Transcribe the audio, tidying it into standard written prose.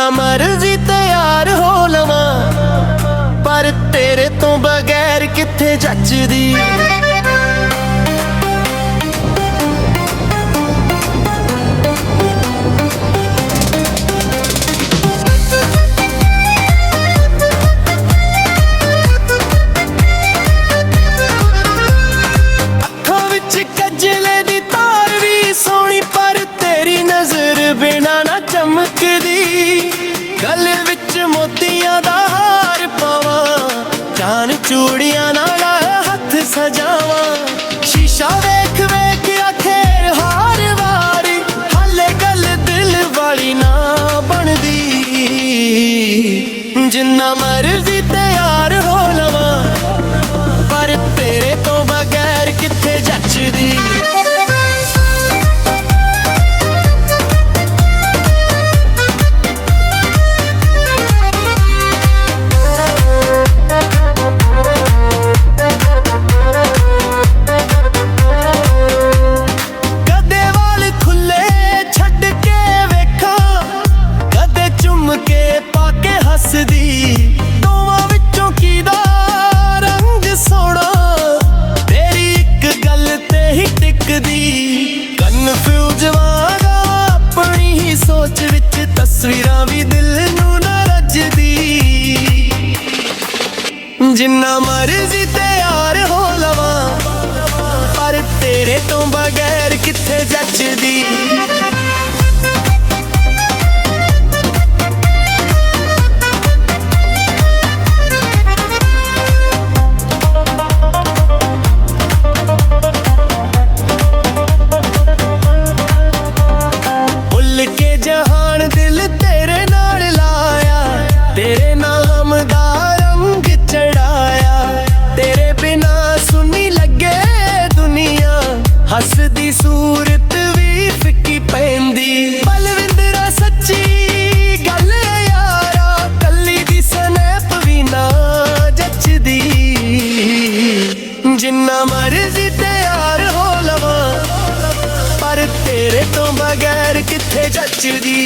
जिन्ना मर्जी तैयार हो लवा पर तेरे तो बगैर किथे जचदी। गल विच मोतियां दा हार पावा जान चूड़ियां नाल हथ सजावा। शीशा वेख वेख आखेर हार वारी हाले गल दिल वाली ना बनदी। जिन्ना मर्जी तैयार हो लवा पर तेरे तो बगैर किथे जचदी। दोवां विचों कीदा रंग सोहना तेरी इक गल ते ही टिकदी। कन्फ्यूज वांगा अपनी ही सोच विच तस्वीरां भी दिल नूं ना रजदी। जिन्ना मर्जी तैयार हो लवा पर तेरे तो बगैर किथे जचदी। जहान दिल तेरे नाल लाया तेरे नाम दा रंग चढ़ाया। तेरे बिना सुनी लगे दुनिया हसदी सूरत भी फिक्की पैंदी। बलविंदरा सच्ची गल यारा कली दी स्नैप भी ना जचदी। जिन्ना मर्जी तैयार हो लवा पर तेरे तो बगैर किथे जचदी।